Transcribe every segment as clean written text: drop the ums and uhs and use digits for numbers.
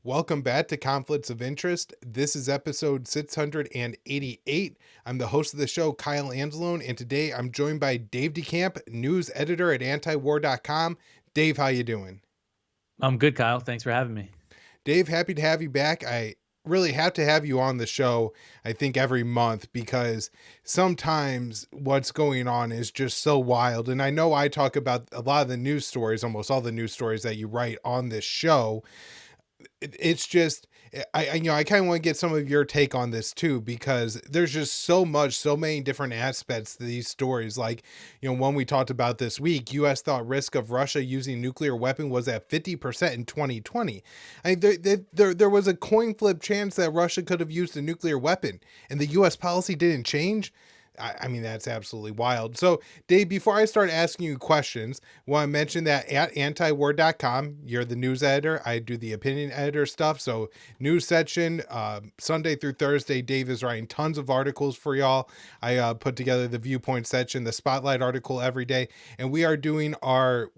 Welcome back to Conflicts of Interest. This is episode 688. I'm the host of the show, Kyle Anzalone, and today I'm joined by Dave DeCamp, news editor at antiwar.com. Dave, how you doing? I'm good, Kyle. Thanks for having me. Dave, happy to have you back. I really have to have you on the show, I think, every month because sometimes what's going on is just so wild. And I know I talk about a lot of the news stories, almost all the news stories that you write on this show. It's just I kind of want to get some of your take on this too, because there's just so many different aspects to these stories. Like, one we talked about this week, US thought risk of Russia using nuclear weapon was at 50% in 2020. There was a coin flip chance that Russia could have used a nuclear weapon and the US policy didn't change. I mean, that's absolutely wild. So, Dave, before I start asking you questions, I want to mention that at antiwar.com, you're the news editor. I do the opinion editor stuff. So, news section, Sunday through Thursday, Dave is writing tons of articles for y'all. I put together the viewpoint section, the spotlight article every day. And we are doing our,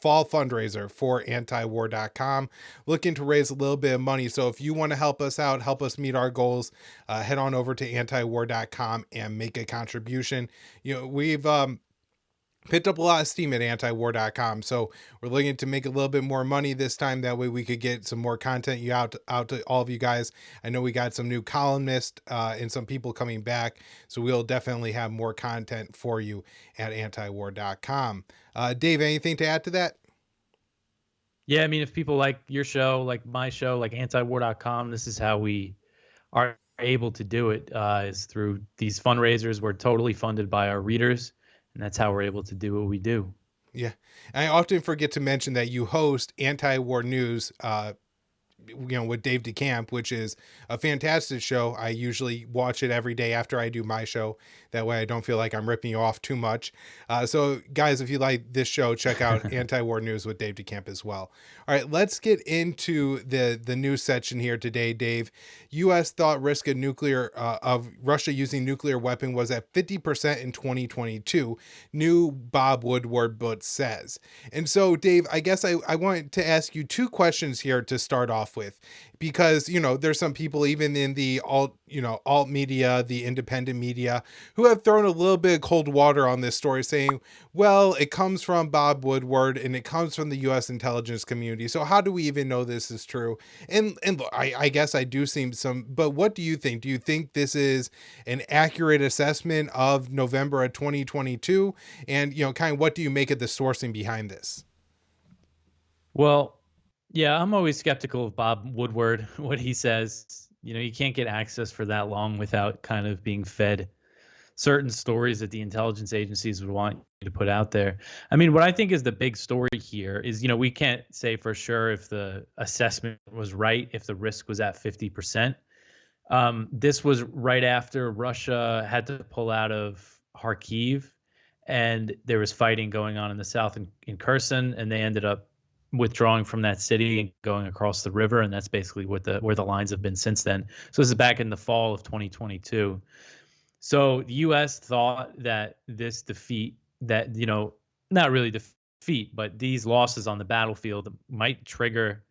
fall fundraiser for antiwar.com, looking to raise a little bit of money. So, if you want to help us out, help us meet our goals, head on over to antiwar.com and make a contribution. We've picked up a lot of steam at antiwar.com, so we're looking to make a little bit more money this time. That way we could get some more content out to all of you guys. I know we got some new columnists and some people coming back, so we'll definitely have more content for you at antiwar.com. Dave, anything to add to that? Yeah, I mean, if people like your show, like my show, like antiwar.com, this is how we are able to do it, is through these fundraisers. We're totally funded by our readers, and that's how we're able to do what we do. Yeah. I often forget to mention that you host Anti-War News, with Dave DeCamp, which is a fantastic show. I usually watch it every day after I do my show. That way I don't feel like I'm ripping you off too much. So guys, if you like this show, check out Anti-War News with Dave DeCamp as well. All right, let's get into the news section here today, Dave. U.S. thought risk of Russia using nuclear weapon was at 50% in 2022, new Bob Woodward book says. And so, Dave, I guess I wanted to ask you two questions here to start off with, because there's some people even in the alt media, the independent media, who have thrown a little bit of cold water on this story, saying, well, it comes from Bob Woodward and it comes from the US intelligence community, so how do we even know this is true? And look, I guess I do see some, but what do you think? Do you think this is an accurate assessment of November of 2022? And kind of what do you make of the sourcing behind this? Well, yeah, I'm always skeptical of Bob Woodward, what he says. You can't get access for that long without kind of being fed certain stories that the intelligence agencies would want you to put out there. I mean, what I think is the big story here is, we can't say for sure if the assessment was right, if the risk was at 50%. This was right after Russia had to pull out of Kharkiv, and there was fighting going on in the south in Kherson, and they ended up withdrawing from that city and going across the river, and that's basically where the lines have been since then. So this is back in the fall of 2022. So the U.S. thought that this defeat, that not really defeat, but these losses on the battlefield might trigger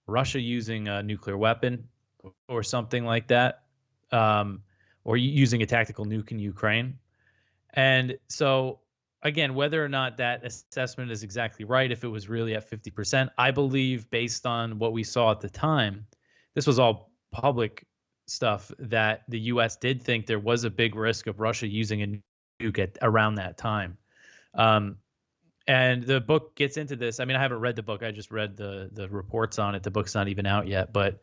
Russia using a nuclear weapon or something like that, or using a tactical nuke in Ukraine. And so, again, whether or not that assessment is exactly right, if it was really at 50%, I believe, based on what we saw at the time, this was all public stuff, that the U.S. did think there was a big risk of Russia using a nuke at around that time. And the book gets into this. I mean, I haven't read the book. I just read the reports on it. The book's not even out yet, but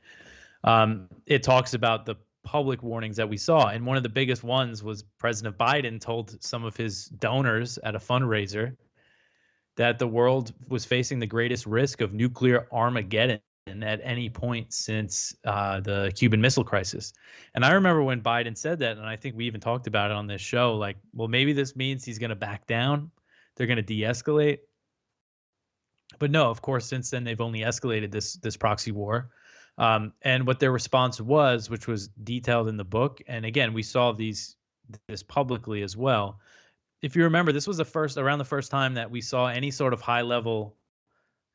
it talks about the public warnings that we saw. And one of the biggest ones was President Biden told some of his donors at a fundraiser that the world was facing the greatest risk of nuclear Armageddon at any point since the Cuban Missile Crisis. And I remember when Biden said that, and I think we even talked about it on this show, like, well, maybe this means he's going to back down. They're going to de-escalate. But no, of course, since then, they've only escalated this proxy war. And what their response was, which was detailed in the book, and again, we saw this publicly as well. If you remember, this was around the first time that we saw any sort of high-level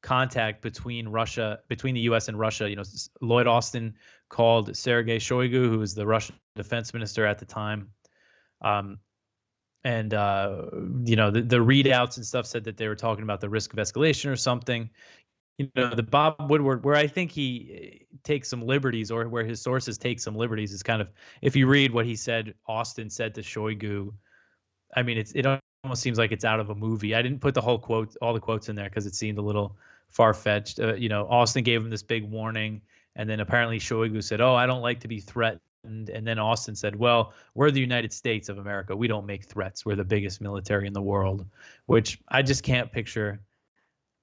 contact between the U.S. and Russia. Lloyd Austin called Sergei Shoigu, who was the Russian defense minister at the time, um, and the readouts and stuff said that they were talking about the risk of escalation or something. The Bob Woodward, where I think he takes some liberties, or where his sources take some liberties, is kind of, if you read what he said, Austin said to Shoigu. I mean, it almost seems like it's out of a movie. I didn't put all the quotes in there because it seemed a little far fetched. Austin gave him this big warning, and then apparently Shoigu said, "Oh, I don't like to be threatened." And then Austin said, "Well, we're the United States of America. We don't make threats. We're the biggest military in the world," which I just can't picture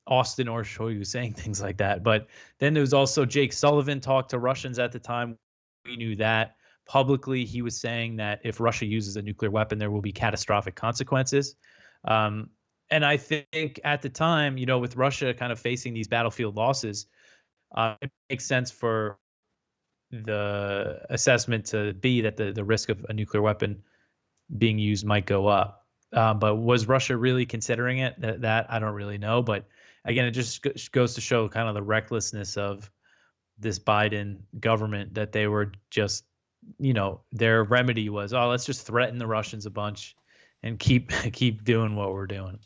Austin or Shoigu saying things like that. But then there was also Jake Sullivan talked to Russians at the time. We knew that. Publicly, he was saying that if Russia uses a nuclear weapon, there will be catastrophic consequences. And I think at the time, with Russia kind of facing these battlefield losses, it makes sense for the assessment to be that the risk of a nuclear weapon being used might go up. But was Russia really considering it? That I don't really know. But again, it just goes to show kind of the recklessness of this Biden government, that they were just, their remedy was, oh, let's just threaten the Russians a bunch and keep doing what we're doing.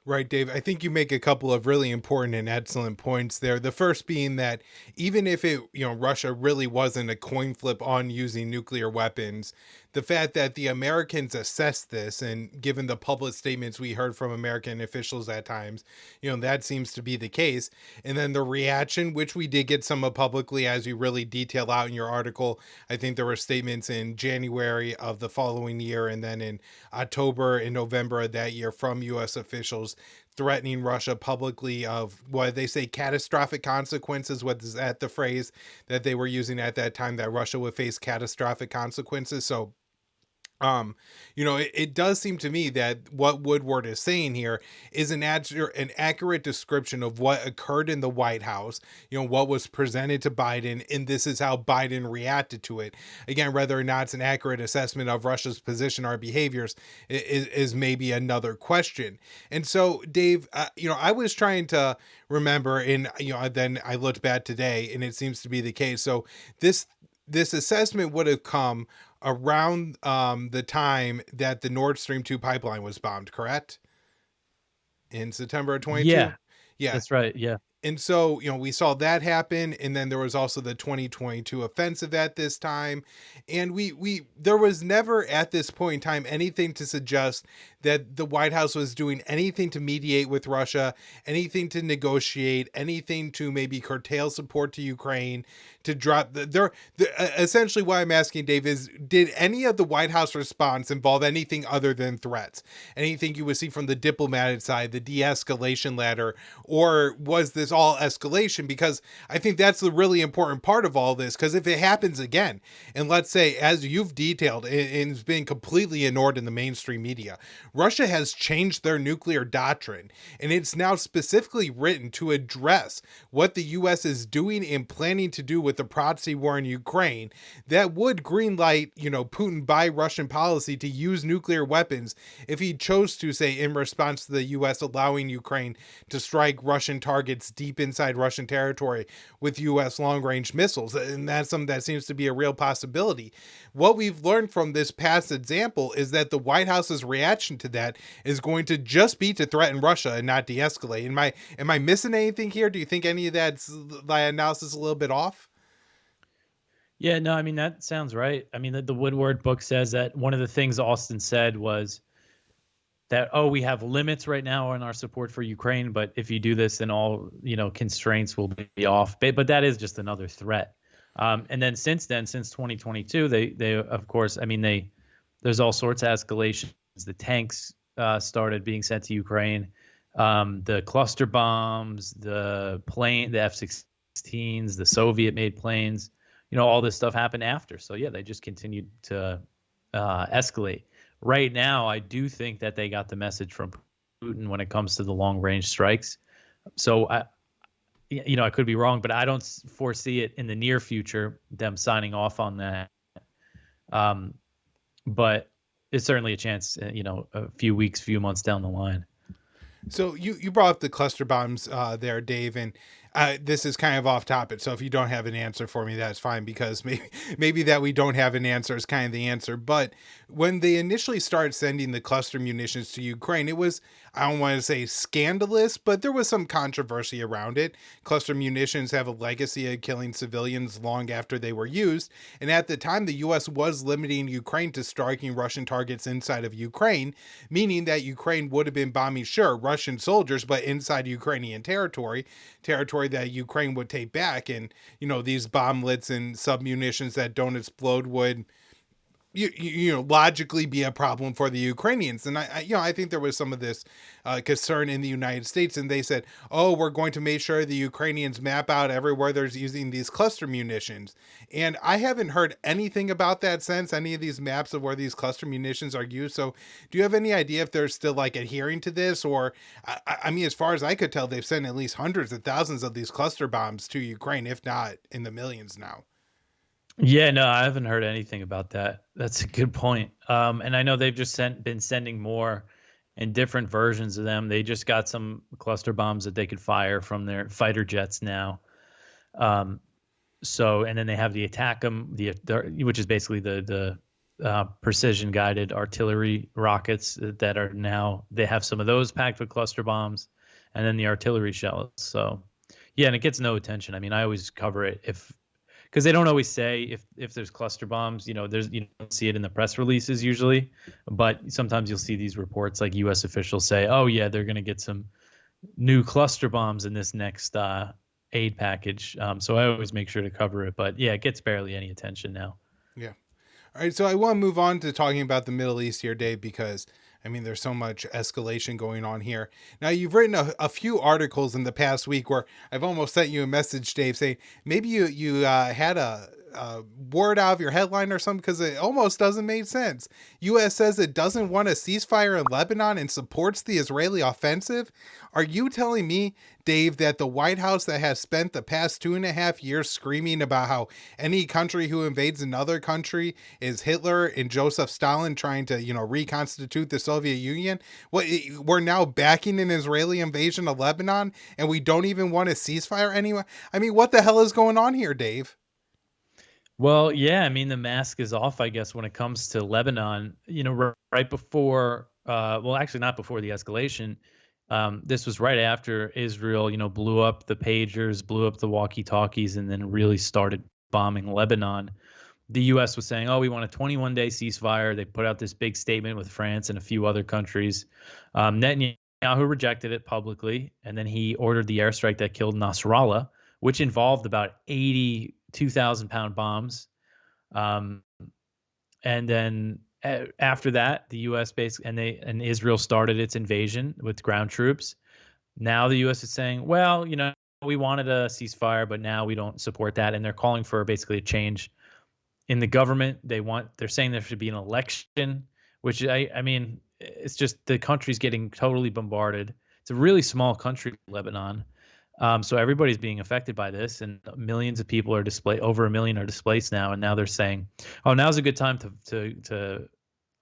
Right, Dave. I think you make a couple of really important and excellent points there. The first being that even if Russia really wasn't a coin flip on using nuclear weapons, the fact that the Americans assessed this, and given the public statements we heard from American officials at times, that seems to be the case. And then the reaction, which we did get some of publicly, as you really detail out in your article. I think there were statements in January of the following year, and then in October and November of that year from U.S. officials threatening Russia publicly of what they say catastrophic consequences. What is that, the phrase that they were using at that time, that Russia would face catastrophic consequences? So it does seem to me that what Woodward is saying here is an accurate description of what occurred in the White House, what was presented to Biden, and this is how Biden reacted to it. Again, whether or not it's an accurate assessment of Russia's position or behaviors is maybe another question. And so, Dave, I was trying to remember, and then I looked back today, and it seems to be the case. So this assessment would have come around the time that the Nord Stream 2 pipeline was bombed, correct? In September of 22? Yeah, that's right. Yeah. And so, we saw that happen. And then there was also the 2022 offensive at this time. And there was never at this point in time anything to suggest that the White House was doing anything to mediate with Russia, anything to negotiate, anything to maybe curtail support to Ukraine, to drop essentially what I'm asking, Dave, is did any of the White House response involve anything other than threats? Anything you would see from the diplomatic side, the de-escalation ladder, or was this all escalation? Because I think that's the really important part of all this, because if it happens again, and let's say, as you've detailed, and it's been completely ignored in the mainstream media, Russia has changed their nuclear doctrine, and it's now specifically written to address what the U.S. is doing and planning to do with the proxy war in Ukraine. That would greenlight, Putin by Russian policy to use nuclear weapons if he chose to, say, in response to the U.S. allowing Ukraine to strike Russian targets deep inside Russian territory with U.S. long-range missiles. And that's something that seems to be a real possibility. What we've learned from this past example is that the White House's reaction to that is going to just be to threaten Russia and not de-escalate. Am I missing anything here? Do you think any of that analysis is a little bit off? Yeah, no, I mean, that sounds right. I mean, the Woodward book says that one of the things Austin said was that, we have limits right now on our support for Ukraine, but if you do this, then all, constraints will be off. But that is just another threat. And then since 2022, they of course, I mean, there's all sorts of escalations. The tanks started being sent to Ukraine, the cluster bombs, the F-16s, the Soviet-made planes, all this stuff happened after. So yeah, they just continued to escalate. Right now, I do think that they got the message from Putin when it comes to the long-range strikes. So I could be wrong, but I don't foresee it in the near future, them signing off on that. But it's certainly a chance, a few weeks, few months down the line. So you brought up the cluster bombs there, Dave, and this is kind of off topic. So if you don't have an answer for me, that's fine, because maybe that we don't have an answer is kind of the answer. But when they initially started sending the cluster munitions to Ukraine, it was, I don't want to say scandalous, but there was some controversy around it. Cluster munitions have a legacy of killing civilians long after they were used, and at the time, the U.S. was limiting Ukraine to striking Russian targets inside of Ukraine, meaning that Ukraine would have been bombing, sure, Russian soldiers, but inside Ukrainian territory that Ukraine would take back. And, these bomblets and submunitions that don't explode would logically be a problem for the Ukrainians. And I think there was some of this concern in the United States, and they said, oh, we're going to make sure the Ukrainians map out everywhere there's using these cluster munitions. And I haven't heard anything about that since, any of these maps of where these cluster munitions are used. So do you have any idea if they're still like adhering to this? Or I mean, as far as I could tell, they've sent at least hundreds of thousands of these cluster bombs to Ukraine, if not in the millions now. Yeah, no, I haven't heard anything about that. That's a good point. And I know they've just been sending more and different versions of them. They just got some cluster bombs that they could fire from their fighter jets now. Um, so, and then they have the ATACMS, which is basically the precision guided artillery rockets that are now, they have some of those packed with cluster bombs, and then the artillery shells. So, yeah, and it gets no attention. I mean, I always cover it because they don't always say if there's cluster bombs. There's, you don't see it in the press releases usually, but sometimes you'll see these reports like U.S. officials say, oh yeah, they're going to get some new cluster bombs in this next aid package. So I always make sure to cover it, but yeah, it gets barely any attention now. Yeah. All right, so I want to move on to talking about the Middle East here, Dave, because I mean, there's so much escalation going on here. Now, you've written a few articles in the past week where I've almost sent you a message, Dave, saying maybe you had a word out of your headline or something, because it almost doesn't make sense. U.S. says it doesn't want a ceasefire in Lebanon and supports the Israeli offensive. Are you telling me, Dave, that the White House that has spent the past 2.5 years screaming about how any country who invades another country is Hitler and Joseph Stalin trying to, reconstitute the Soviet Union, we're now backing an Israeli invasion of Lebanon, and we don't even want a ceasefire anyway? I mean, what the hell is going on here, Dave? Well, yeah, I mean, the mask is off, I guess, when it comes to Lebanon. Right before, well, actually, not before the escalation. This was right after Israel, blew up the pagers, blew up the walkie-talkies, and then really started bombing Lebanon. The U.S. was saying, oh, we want a 21-day ceasefire. They put out this big statement with France and a few other countries. Netanyahu rejected it publicly, and then he ordered the airstrike that killed Nasrallah, which involved about 80 2,000-pound bombs. And then after that, the U.S. basically and Israel started its invasion with ground troops. Now the U.S. is saying, well, we wanted a ceasefire, but now we don't support that, and they're calling for basically a change in the government. They're saying there should be an election, which I mean, it's just the country's getting totally bombarded. It's a really small country, Lebanon. So everybody's being affected by this, and millions of people are displaced. Over 1 million are displaced now, and now they're saying, "Oh, now's a good time to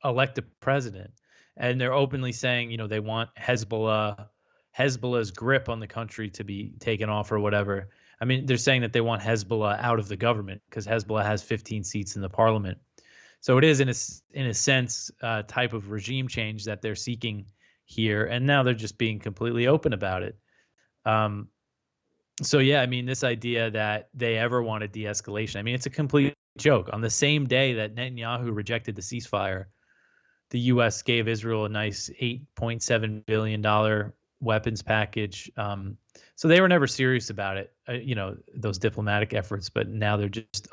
elect a president." And they're openly saying, they want Hezbollah's grip on the country to be taken off or whatever. I mean, they're saying that they want Hezbollah out of the government because Hezbollah has 15 seats in the parliament. So it is, in a sense, type of regime change that they're seeking here, and now they're just being completely open about it. So yeah, I mean, this idea that they ever wanted de-escalation, I mean, it's a complete joke. On the same day that Netanyahu rejected the ceasefire, the U.S. gave Israel a nice $8.7 billion weapons package. So they were never serious about it, those diplomatic efforts, but now they're just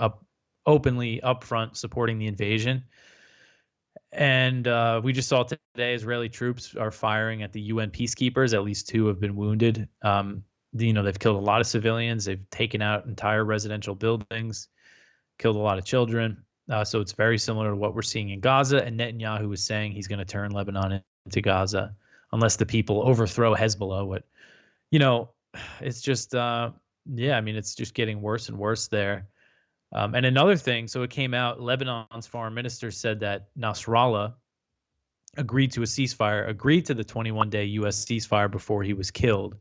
openly upfront supporting the invasion. And we just saw today Israeli troops are firing at the UN peacekeepers. At least 2 have been wounded. They've killed a lot of civilians. They've taken out entire residential buildings, killed a lot of children. So it's very similar to what we're seeing in Gaza. And Netanyahu is saying he's going to turn Lebanon into Gaza unless the people overthrow Hezbollah. It's just, I mean, it's just getting worse and worse there. And another thing, so it came out, Lebanon's foreign minister said that Nasrallah agreed to a ceasefire, agreed to the 21-day U.S. ceasefire before he was killed.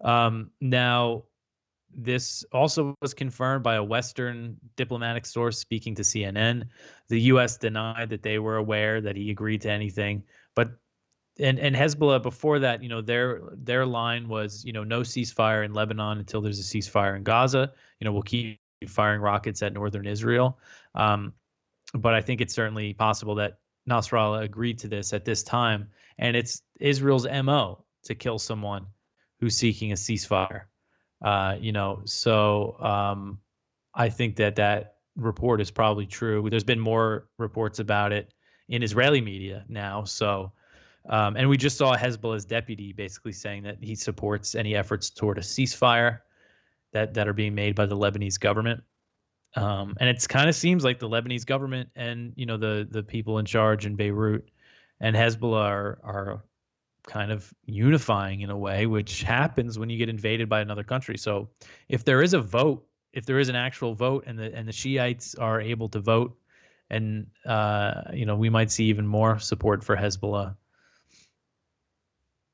Now, this also was confirmed by a Western diplomatic source speaking to CNN. The U.S. denied that they were aware that he agreed to anything, but and Hezbollah before that, their line was, no ceasefire in Lebanon until there's a ceasefire in Gaza. We'll keep firing rockets at northern Israel. But I think it's certainly possible that Nasrallah agreed to this at this time, and it's Israel's MO to kill someone who's seeking a ceasefire. I think that report is probably true. There's been more reports about it in Israeli media now. So, and we just saw Hezbollah's deputy basically saying that he supports any efforts toward a ceasefire that are being made by the Lebanese government. And it kind of seems like the Lebanese government and the people in charge in Beirut and Hezbollah are kind of unifying in a way, which happens when you get invaded by another country. So if there is a vote, if there is an actual vote, and the Shiites are able to vote, and we might see even more support for Hezbollah.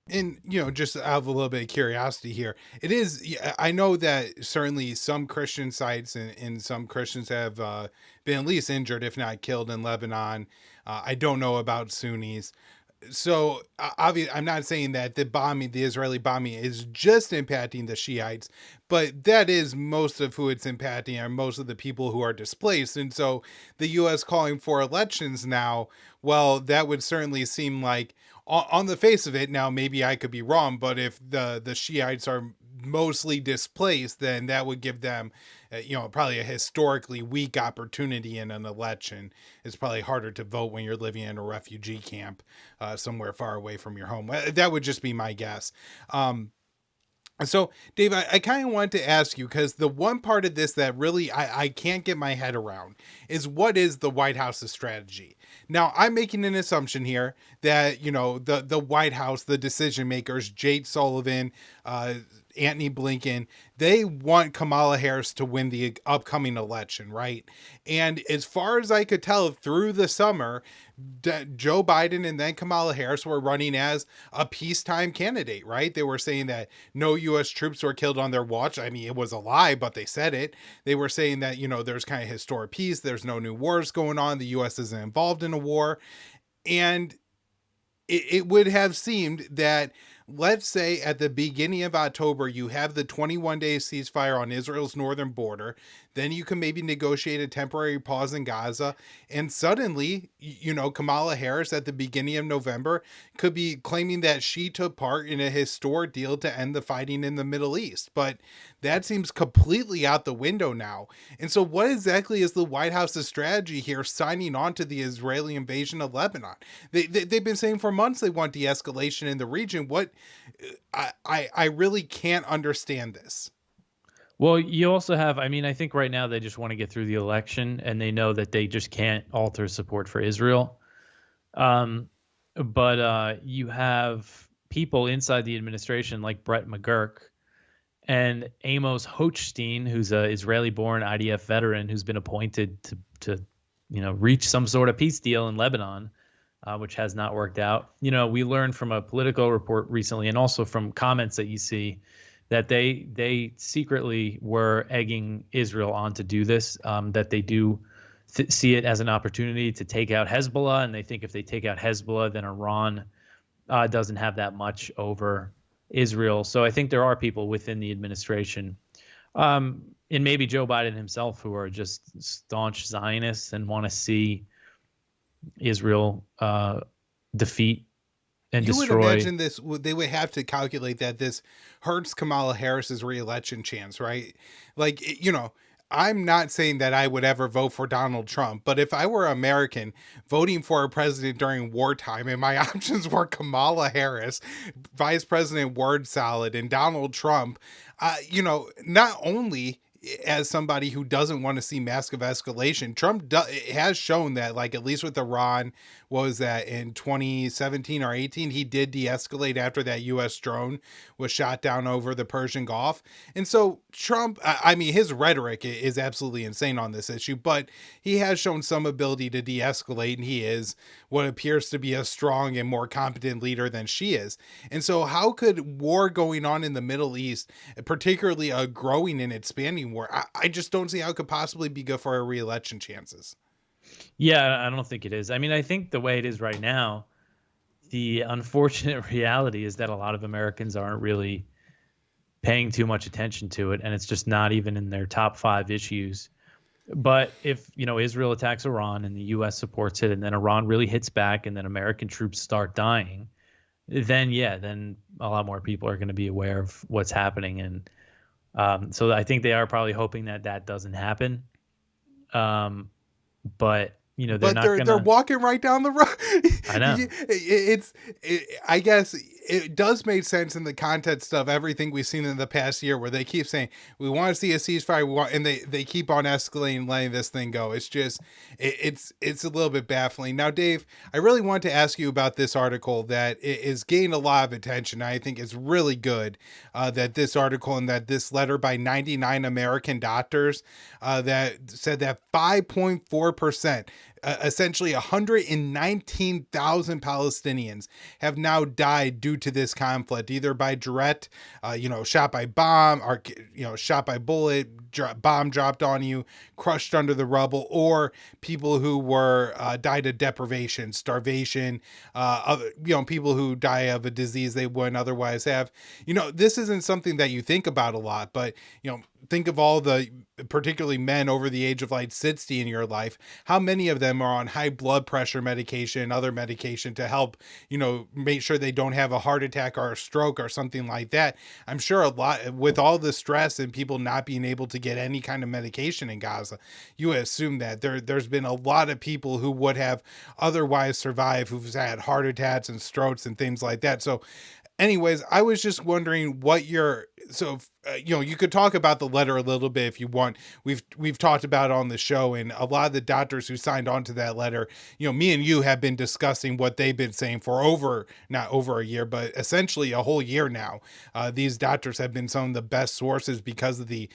And, just out of a little bit of curiosity here, it is, I know that certainly some Christian sites and some Christians have been at least injured, if not killed, in Lebanon. I don't know about Sunnis. So obviously, I'm not saying that the Israeli bombing is just impacting the Shiites, but that is most of who it's impacting, are most of the people who are displaced. And so the U.S. calling for elections now, well, that would certainly seem like, on the face of it, now maybe I could be wrong, but if the Shiites are mostly displaced, then that would give them, probably a historically weak opportunity in an election. It's probably harder to vote when you're living in a refugee camp somewhere far away from your home. That would just be my guess. So, Dave, I kind of wanted to ask you, because the one part of this that really I can't get my head around is, what is the White House's strategy? Now, I'm making an assumption here that, the White House, the decision makers, Jake Sullivan, Antony Blinken, they want Kamala Harris to win the upcoming election, right? And as far as I could tell through the summer, Joe Biden and then Kamala Harris were running as a peacetime candidate, right? They were saying that no U.S. troops were killed on their watch. I mean, it was a lie, but they said it. They were saying that, there's kind of historic peace. There's no new wars going on. The U.S. isn't involved in a war. And it would have seemed that, let's say at the beginning of October, you have the 21-day ceasefire on Israel's northern border. Then you can maybe negotiate a temporary pause in Gaza. And suddenly, Kamala Harris at the beginning of November could be claiming that she took part in a historic deal to end the fighting in the Middle East. But that seems completely out the window now. And so what exactly is the White House's strategy here, signing on to the Israeli invasion of Lebanon? They've been saying for months they want de-escalation in the region. What I really can't understand this. Well, you also have, I think right now they just want to get through the election, and they know that they just can't alter support for Israel. But you have people inside the administration like Brett McGurk and Amos Hochstein, who's an Israeli-born IDF veteran who's been appointed to reach some sort of peace deal in Lebanon, which has not worked out. We learned from a Politico report recently, and also from comments that you see, that they secretly were egging Israel on to do this, that they do see it as an opportunity to take out Hezbollah, and they think if they take out Hezbollah, then Iran doesn't have that much over Israel. So I think there are people within the administration, and maybe Joe Biden himself, who are just staunch Zionists and want to see Israel defeat and destroy. You would imagine this, they would have to calculate that this hurts Kamala Harris's reelection chance, right? Like, I'm not saying that I would ever vote for Donald Trump, but if I were American voting for a president during wartime and my options were Kamala Harris, Vice President Word Salad, and Donald Trump, not only as somebody who doesn't want to see massive escalation, has shown that, like, at least with Iran, was that in 2017 or 18, he did de-escalate after that U.S. drone was shot down over the Persian Gulf. And so Trump, I mean, his rhetoric is absolutely insane on this issue, but he has shown some ability to de-escalate, and he is what appears to be a strong and more competent leader than she is. And so how could war going on in the Middle East, particularly a growing and expanding war, I just don't see how it could possibly be good for our re-election chances. Yeah, I don't think it is. I mean, I think the way it is right now, the unfortunate reality is that a lot of Americans aren't really paying too much attention to it, and it's just not even in their top 5 issues. But if, Israel attacks Iran and the US supports it, and then Iran really hits back, and then American troops start dying, then yeah, then a lot more people are going to be aware of what's happening. And so I think they are probably hoping that that doesn't happen. But they're But not they're gonna. walking right down the road. I know. I guess it does make sense in the context of everything we've seen in the past year, where they keep saying we want to see a ceasefire, and they keep on escalating, letting this thing go. It's just it's a little bit baffling. Now, Dave, I really want to ask you about this article that is gaining a lot of attention. I think it's really good that this article and that this letter by 99 American doctors that said that 5.4%. Essentially 119,000 Palestinians have now died due to this conflict, either by direct, shot by bomb, or, shot by bullet, bomb dropped on you, crushed under the rubble, or people who were died of deprivation, starvation, people who die of a disease they wouldn't otherwise have. This isn't something that you think about a lot, but, think of all the, particularly men over the age of like 60 in your life, how many of them are on high blood pressure medication, other medication to help, make sure they don't have a heart attack or a stroke or something like that. I'm sure a lot, with all the stress and people not being able to get any kind of medication in Gaza, you would assume that there's been a lot of people who would have otherwise survived, who've had heart attacks and strokes and things like that. So anyways, I was just wondering what your, you could talk about the letter a little bit if you want. We've talked about it on the show, and a lot of the doctors who signed on to that letter, me and you have been discussing what they've been saying for not over a year, but essentially a whole year now. These doctors have been some of the best sources because of the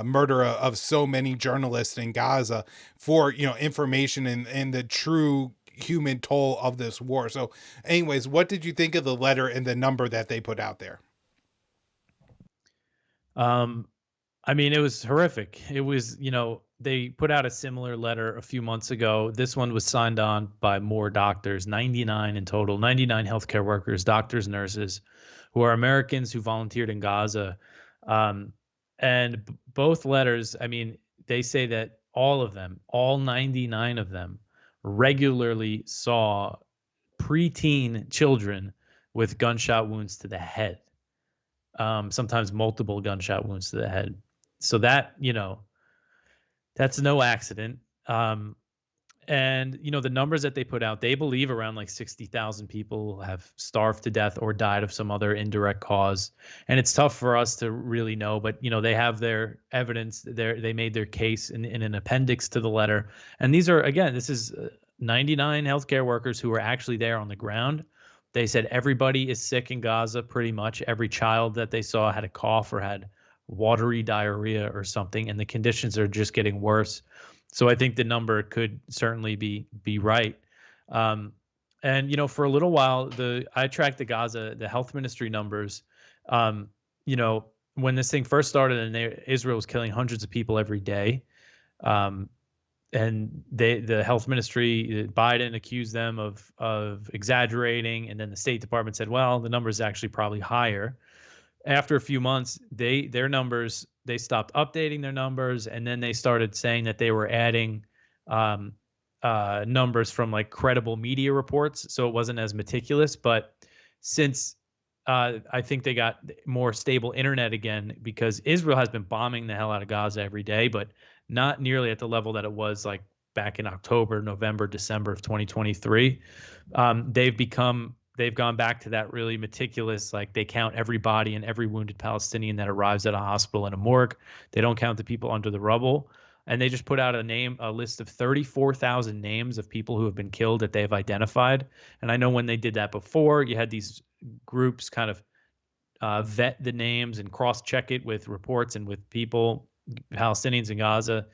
murder of so many journalists in Gaza for, information and the true human toll of this war. So anyways, what did you think of the letter and the number that they put out there? I mean, it was horrific. It was, they put out a similar letter a few months ago. This one was signed on by more doctors, 99 in total, 99 healthcare workers, doctors, nurses, who are Americans who volunteered in Gaza. And both letters, I mean, they say that all of them, all 99 of them, regularly saw preteen children with gunshot wounds to the head, sometimes multiple gunshot wounds to the head. So that, that's no accident. And, the numbers that they put out, they believe around like 60,000 people have starved to death or died of some other indirect cause. And it's tough for us to really know, but, they have their evidence there. They made their case in an appendix to the letter. And these are, again, this is 99 healthcare workers who were actually there on the ground. They said everybody is sick in Gaza, pretty much. Every child that they saw had a cough or had watery diarrhea or something, and the conditions are just getting worse. So I think the number could certainly be right. And for a little while, I tracked the health ministry numbers. When this thing first started, and Israel was killing hundreds of people every day. And the health ministry, Biden accused them of exaggerating, and then the State Department said, well, the number is actually probably higher. After a few months, their numbers, they stopped updating their numbers, and then they started saying that they were adding numbers from like credible media reports, so it wasn't as meticulous. But since I think they got more stable internet again, because Israel has been bombing the hell out of Gaza every day, but not nearly at the level that it was like back in October, November, December of 2023. They've become they've gone back to that really meticulous, like they count every body and every wounded Palestinian that arrives at a hospital and a morgue. They don't count the people under the rubble. And they just put out a list of 34,000 names of people who have been killed that they've identified. And I know when they did that before, you had these groups kind of vet the names and cross-check it with reports and with people, Palestinians in Gaza.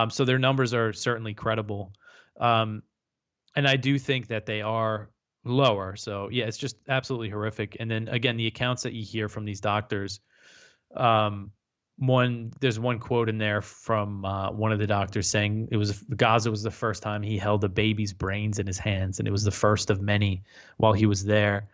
So their numbers are certainly credible. And I do think that they are lower. So yeah, it's just absolutely horrific. And then again, the accounts that you hear from these doctors, there's one quote in there from one of the doctors saying Gaza was the first time he held a baby's brains in his hands, and it was the first of many while he was there.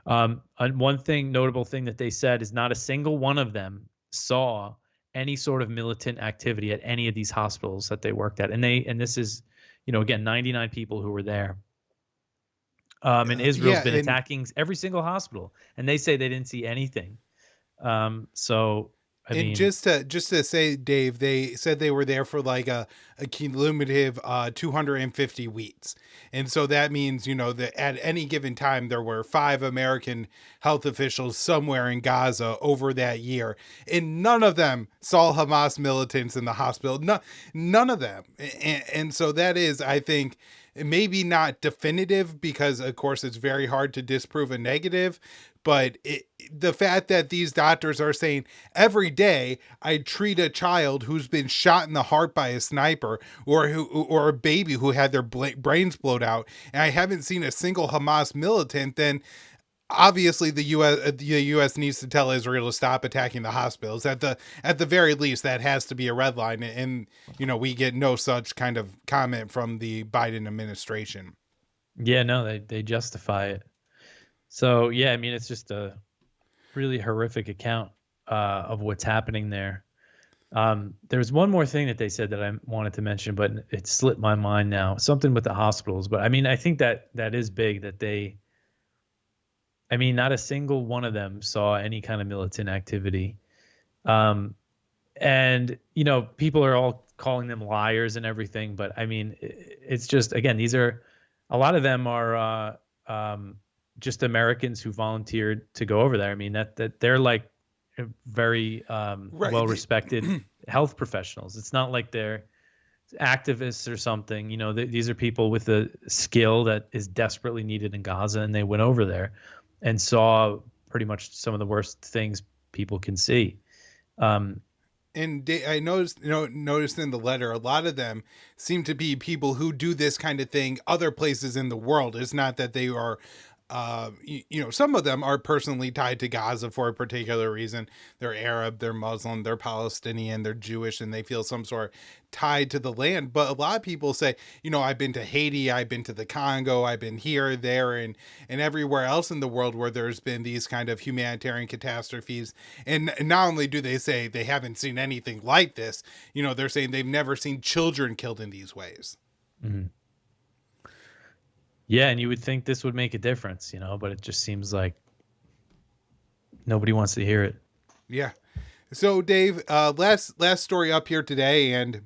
And one notable thing that they said is not a single one of them saw any sort of militant activity at any of these hospitals that they worked at. And this is, again, 99 people who were there. And Israel's been attacking every single hospital, and they say they didn't see anything. I mean, just to say, Dave, they said they were there for like a cumulative 250 weeks. And so that means, that at any given time, there were 5 American health officials somewhere in Gaza over that year. And none of them saw Hamas militants in the hospital. None of them. And so that is, I think, maybe not definitive, because of course it's very hard to disprove a negative, but the fact that these doctors are saying every day I treat a child who's been shot in the heart by a sniper, or a baby who had their brains blown out, and I haven't seen a single Hamas militant, then obviously the U.S. needs to tell Israel to stop attacking the hospitals. At the very least, that has to be a red line, and we get no such kind of comment from the Biden administration. Yeah, no, they justify it. So yeah, I mean, it's just a really horrific account of what's happening there. There's one more thing that they said that I wanted to mention, but it slipped my mind now. Something with the hospitals, but I mean, I think that is big that not a single one of them saw any kind of militant activity. And people are all calling them liars and everything, but I mean, it's just, again, a lot of them are just Americans who volunteered to go over there. I mean, that they're like very Right. well-respected health professionals. It's not like they're activists or something. These are people with a skill that is desperately needed in Gaza, and they went over there and saw pretty much some of the worst things people can see. And I noticed in the letter, a lot of them seem to be people who do this kind of thing other places in the world. It's not that they are, some of them are personally tied to Gaza for a particular reason. They're Arab, they're Muslim, they're Palestinian, they're Jewish, and they feel some sort of tied to the land. But a lot of people say, I've been to Haiti, I've been to the Congo, I've been here, there, and everywhere else in the world where there's been these kind of humanitarian catastrophes. And not only do they say they haven't seen anything like this, they're saying they've never seen children killed in these ways. Mm-hmm. Yeah, and you would think this would make a difference, but it just seems like nobody wants to hear it. Yeah. So, Dave, last story up here today, and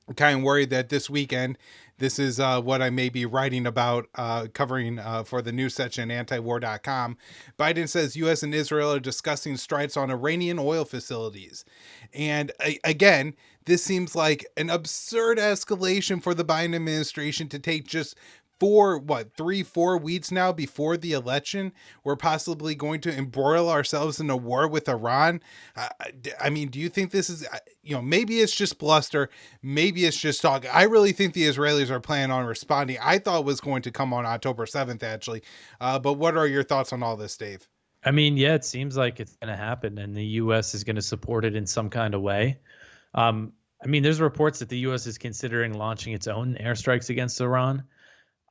I'm kind of worried that this weekend, this is what I may be writing about, covering for the news section at antiwar.com. Biden says U.S. and Israel are discussing strikes on Iranian oil facilities. And again, this seems like an absurd escalation for the Biden administration to take just 4 weeks now before the election. We're possibly going to embroil ourselves in a war with Iran. I mean, do you think this is, maybe it's just bluster, maybe it's just talk? I really think the Israelis are planning on responding. I thought it was going to come on October 7th, actually. But what are your thoughts on all this, Dave? I mean, yeah, it seems like it's going to happen, and the U.S. is going to support it in some kind of way. There's reports that the U.S. is considering launching its own airstrikes against Iran.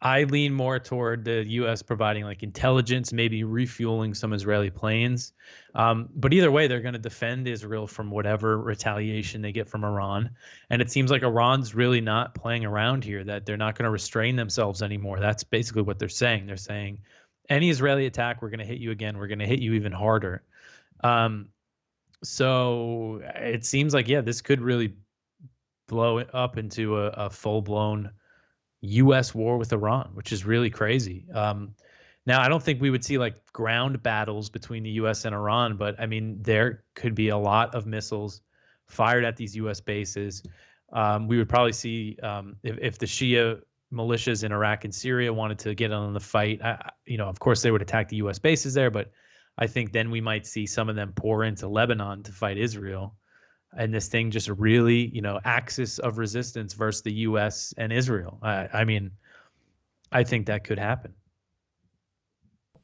I lean more toward the U.S. providing like intelligence, maybe refueling some Israeli planes. But either way, they're going to defend Israel from whatever retaliation they get from Iran. And it seems like Iran's really not playing around here, that they're not going to restrain themselves anymore. That's basically what they're saying. They're saying any Israeli attack, we're going to hit you again. We're going to hit you even harder. So it seems like, yeah, this could really blow it up into a full-blown U.S. war with Iran, which is really crazy. Now, I don't think we would see like ground battles between the US and Iran, but I mean, there could be a lot of missiles fired at these US bases. We would probably see if the Shia militias in Iraq and Syria wanted to get on the fight, of course they would attack the US bases there, but I think then we might see some of them pour into Lebanon to fight Israel. And this thing just really, axis of resistance versus the US and Israel. I mean, I think that could happen.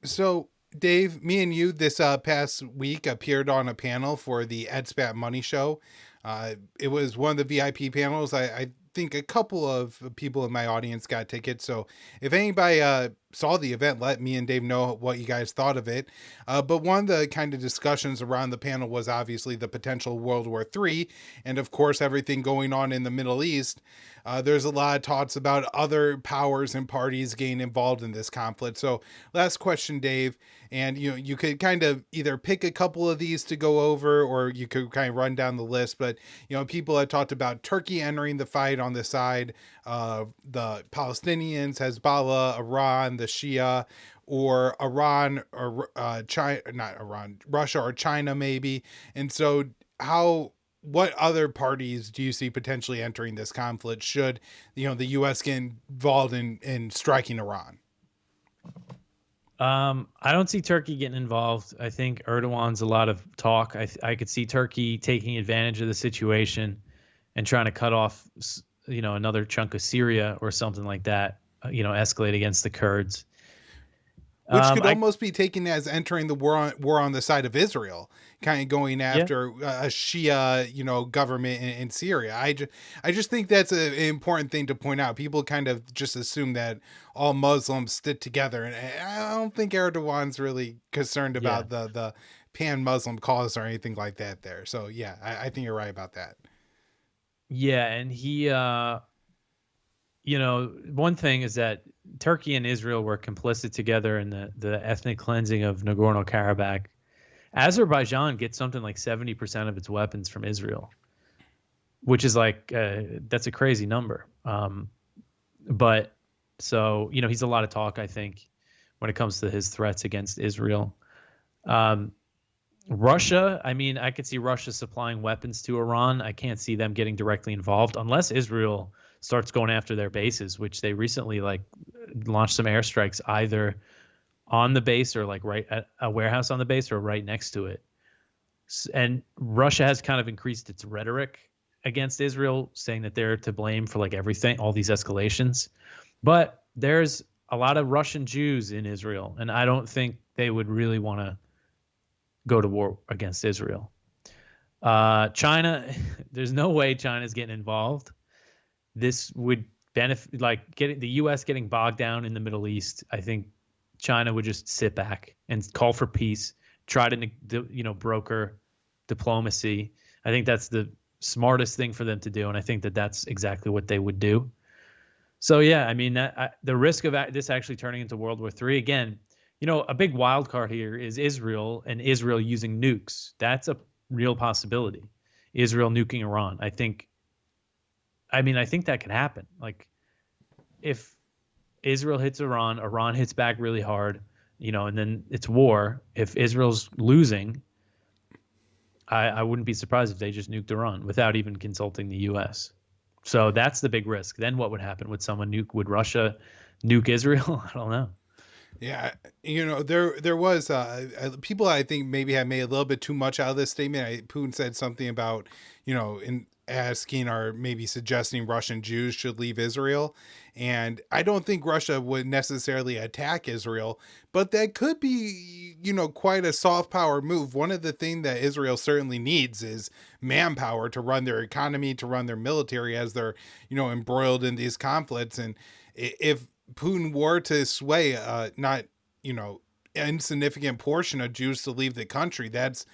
So, Dave, me and you this past week appeared on a panel for the EdSpat Money Show. It was one of the VIP panels. I think a couple of people in my audience got tickets. So, if anybody saw the event, let me and Dave know what you guys thought of it. But one of the kind of discussions around the panel was obviously the potential World War III, and of course, everything going on in the Middle East. There's a lot of talks about other powers and parties getting involved in this conflict. So, last question, Dave, and you could kind of either pick a couple of these to go over, or you could kind of run down the list. But people have talked about Turkey entering the fight on the side of the Palestinians, Hezbollah, Iran, the Shia, or Iran or China, not Iran, Russia or China maybe. And so, what other parties do you see potentially entering this conflict should the U.S. get involved in striking Iran? I don't see Turkey getting involved. I think Erdogan's a lot of talk. I could see Turkey taking advantage of the situation and trying to cut off, another chunk of Syria or something like that. Escalate against the Kurds. Which could almost be taken as entering the war on the side of Israel, kind of going Yeah, after a Shia, government in Syria. I just think that's an important thing to point out. People kind of just assume that all Muslims stick together, and I don't think Erdogan's really concerned yeah, about the pan-Muslim cause or anything like that there. So yeah, I think you're right about that. yeah. And he, one thing is that Turkey and Israel were complicit together in the ethnic cleansing of Nagorno-Karabakh. Azerbaijan gets something like 70% of its weapons from Israel, which is like that's a crazy number. But so he's a lot of talk, I think, when it comes to his threats against Israel. Russia, I mean, I could see Russia supplying weapons to Iran. I can't see them getting directly involved unless Israel starts going after their bases, which they recently like launched some airstrikes either on the base or like right at a warehouse on the base or right next to it. And Russia has kind of increased its rhetoric against Israel, saying that they're to blame for like everything, all these escalations. But there's a lot of Russian Jews in Israel, and I don't think they would really want to go to war against Israel. China, there's no way China's getting involved. This would benefit, like getting the U.S. getting bogged down in the Middle East. I think China would just sit back and call for peace, try to broker diplomacy. I think that's the smartest thing for them to do, and I think that that's exactly what they would do. So yeah, I mean the risk of this actually turning into World War III again. A big wild card here is Israel and Israel using nukes. That's a real possibility. Israel nuking Iran. I think that could happen. Like if Israel hits Iran, Iran hits back really hard, and then it's war. If Israel's losing, I wouldn't be surprised if they just nuked Iran without even consulting the U.S. So that's the big risk. Then what would happen? Would Russia nuke Israel? I don't know. Yeah, there was people I think maybe have made a little bit too much out of this statement. Putin said something about in asking or maybe suggesting Russian Jews should leave Israel, and I don't think Russia would necessarily attack Israel, but that could be quite a soft power move. One of the things that Israel certainly needs is manpower to run their economy, to run their military as they're embroiled in these conflicts, and if Putin were to sway not insignificant portion of Jews to leave the country, that's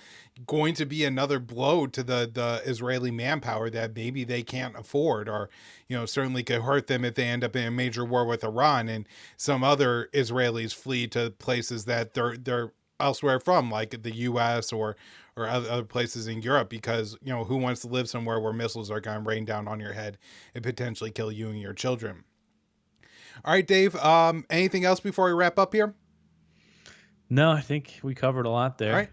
going to be another blow to the Israeli manpower that maybe they can't afford, or certainly could hurt them if they end up in a major war with Iran and some other Israelis flee to places that they're elsewhere from, like the US or other places in Europe, because who wants to live somewhere where missiles are going to rain down on your head and potentially kill you and your children. All right, Dave. Anything else before we wrap up here? No, I think we covered a lot All there. right.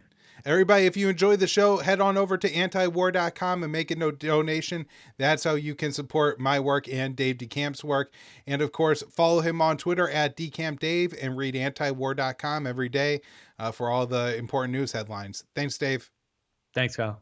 Everybody, if you enjoyed the show, head on over to antiwar.com and make a donation. That's how you can support my work and Dave DeCamp's work. And of course, follow him on Twitter at DeCampDave and read antiwar.com every day for all the important news headlines. Thanks, Dave. Thanks, Kyle.